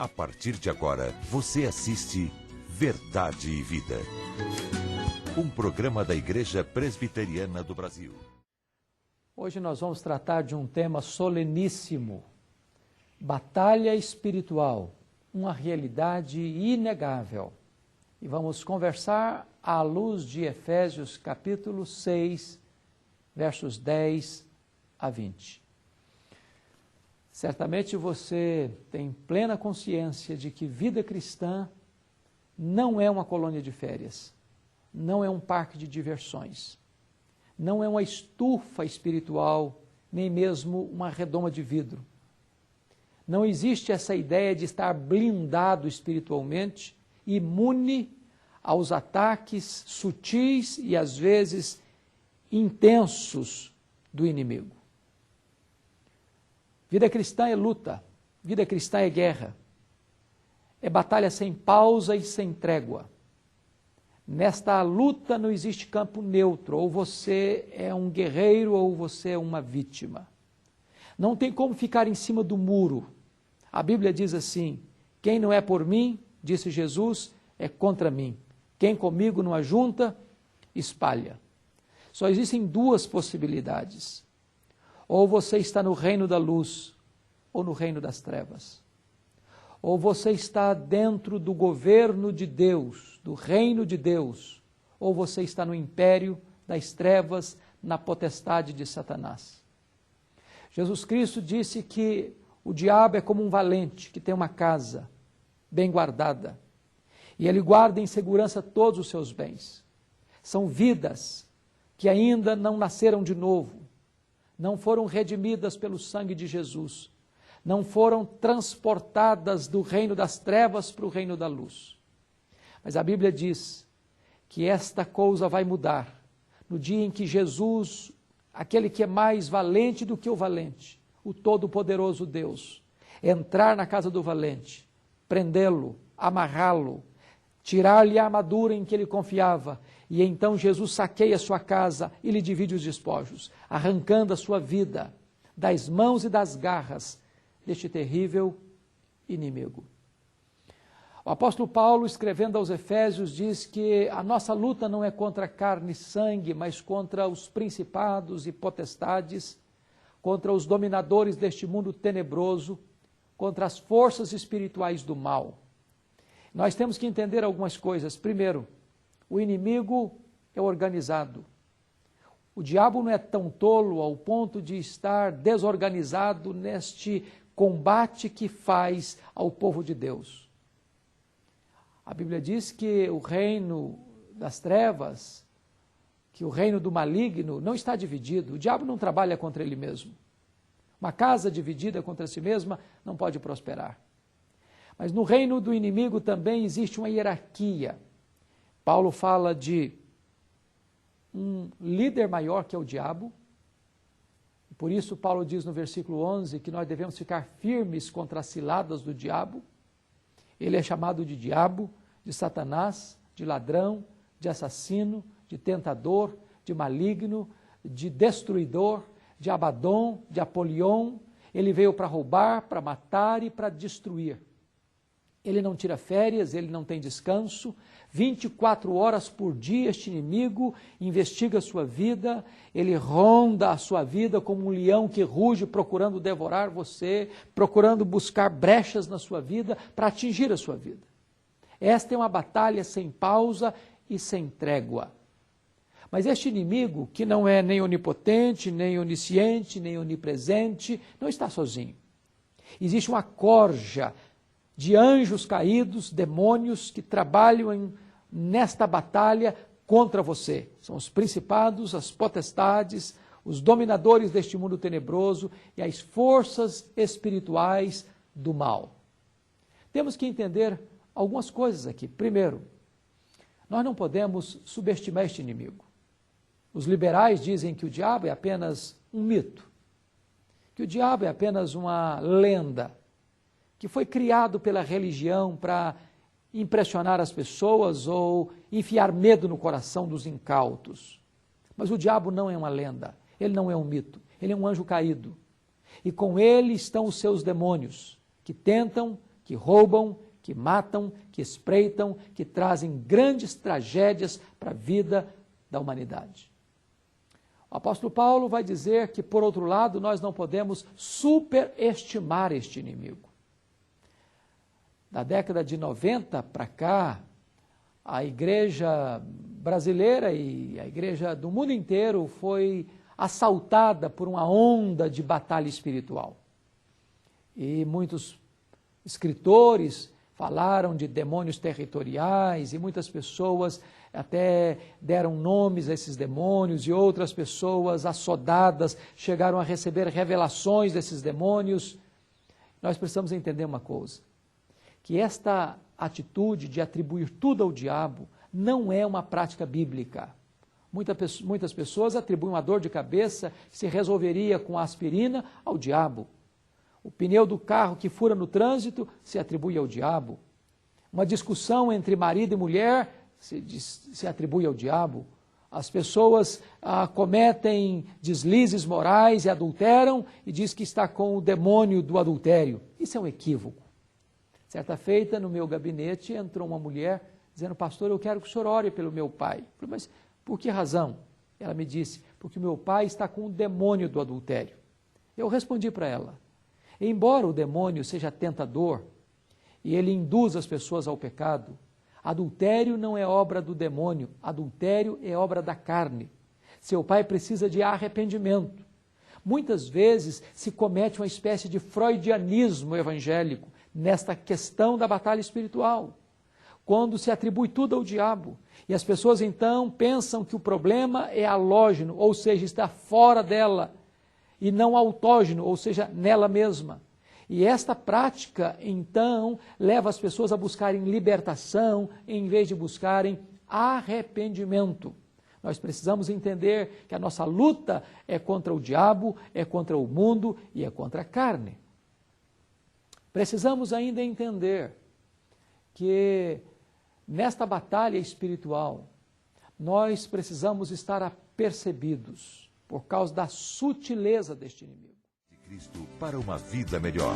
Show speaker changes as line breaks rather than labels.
A partir de agora, você assiste Verdade e Vida. Um programa da Igreja Presbiteriana do Brasil.
Hoje nós vamos tratar de um tema soleníssimo. Batalha espiritual, uma realidade inegável. E vamos conversar à luz de Efésios capítulo 6, versos 10 a 20. Certamente você tem plena consciência de que vida cristã não é uma colônia de férias, não é um parque de diversões, não é uma estufa espiritual, nem mesmo uma redoma de vidro. Não existe essa ideia de estar blindado espiritualmente, imune aos ataques sutis e às vezes intensos do inimigo. Vida cristã é luta, vida cristã é guerra, é batalha sem pausa e sem trégua. Nesta luta não existe campo neutro, ou você é um guerreiro ou você é uma vítima. Não tem como ficar em cima do muro. A Bíblia diz assim: quem não é por mim, disse Jesus, é contra mim. Quem comigo não ajunta, espalha. Só existem duas possibilidades. Ou você está no reino da luz, ou no reino das trevas. Ou você está dentro do governo de Deus, do reino de Deus, ou você está no império das trevas, na potestade de Satanás. Jesus Cristo disse que o diabo é como um valente que tem uma casa bem guardada, e ele guarda em segurança todos os seus bens. São vidas que ainda não nasceram de novo, não foram redimidas pelo sangue de Jesus, não foram transportadas do reino das trevas para o reino da luz. Mas a Bíblia diz que esta coisa vai mudar no dia em que Jesus, aquele que é mais valente do que o valente, o todo-poderoso Deus, entrar na casa do valente, prendê-lo, amarrá-lo, tirar-lhe a armadura em que ele confiava, e então Jesus saqueia a sua casa e lhe divide os despojos, arrancando a sua vida das mãos e das garras deste terrível inimigo. O apóstolo Paulo, escrevendo aos Efésios, diz que a nossa luta não é contra carne e sangue, mas contra os principados e potestades, contra os dominadores deste mundo tenebroso, contra as forças espirituais do mal. Nós temos que entender algumas coisas. Primeiro, o inimigo é organizado. O diabo não é tão tolo ao ponto de estar desorganizado neste combate que faz ao povo de Deus. A Bíblia diz que o reino das trevas, que o reino do maligno não está dividido. O diabo não trabalha contra ele mesmo. Uma casa dividida contra si mesma não pode prosperar. Mas no reino do inimigo também existe uma hierarquia. Paulo fala de um líder maior que é o diabo. Por isso Paulo diz no versículo 11 que nós devemos ficar firmes contra as ciladas do diabo. Ele é chamado de diabo, de Satanás, de ladrão, de assassino, de tentador, de maligno, de destruidor, de Abaddon, de Apolion. Ele veio para roubar, para matar e para destruir. Ele não tira férias, ele não tem descanso. 24 horas por dia este inimigo investiga a sua vida, ele ronda a sua vida como um leão que ruge procurando devorar você, procurando buscar brechas na sua vida para atingir a sua vida. Esta é uma batalha sem pausa e sem trégua. Mas este inimigo, que não é nem onipotente, nem onisciente, nem onipresente, não está sozinho. Existe uma corja de anjos caídos, demônios que trabalham nesta batalha contra você. São os principados, as potestades, os dominadores deste mundo tenebroso e as forças espirituais do mal. Temos que entender algumas coisas aqui. Primeiro, nós não podemos subestimar este inimigo. Os liberais dizem que o diabo é apenas um mito, que o diabo é apenas uma lenda, que foi criado pela religião para impressionar as pessoas ou enfiar medo no coração dos incautos. Mas o diabo não é uma lenda, ele não é um mito, ele é um anjo caído. E com ele estão os seus demônios, que tentam que roubam, que matam, que espreitam, que trazem grandes tragédias para a vida da humanidade. O apóstolo Paulo vai dizer que, por outro lado, nós não podemos superestimar este inimigo. Da década de 90 para cá, a igreja brasileira e a igreja do mundo inteiro foi assaltada por uma onda de batalha espiritual. E muitos escritores falaram de demônios territoriais e muitas pessoas até deram nomes a esses demônios e outras pessoas assodadas chegaram a receber revelações desses demônios. Nós precisamos entender uma coisa, que esta atitude de atribuir tudo ao diabo não é uma prática bíblica. Muitas pessoas atribuem uma dor de cabeça que se resolveria com aspirina ao diabo. O pneu do carro que fura no trânsito se atribui ao diabo. Uma discussão entre marido e mulher se atribui ao diabo. As pessoas cometem deslizes morais e adulteram e diz que está com o demônio do adultério. Isso é um equívoco. Certa feita, no meu gabinete, entrou uma mulher dizendo: pastor, eu quero que o senhor ore pelo meu pai. Eu falei: mas por que razão? Ela me disse: porque o meu pai está com o demônio do adultério. Eu respondi para ela: embora o demônio seja tentador e ele induz as pessoas ao pecado, adultério não é obra do demônio, adultério é obra da carne. Seu pai precisa de arrependimento. Muitas vezes se comete uma espécie de freudianismo evangélico nesta questão da batalha espiritual, quando se atribui tudo ao diabo. E as pessoas então pensam que o problema é halógeno, ou seja, está fora dela, e não autógeno, ou seja, nela mesma. E esta prática, então, leva as pessoas a buscarem libertação, em vez de buscarem arrependimento. Nós precisamos entender que a nossa luta é contra o diabo, é contra o mundo e é contra a carne. Precisamos ainda entender que nesta batalha espiritual, nós precisamos estar apercebidos por causa da sutileza deste inimigo.
Cristo para uma vida melhor.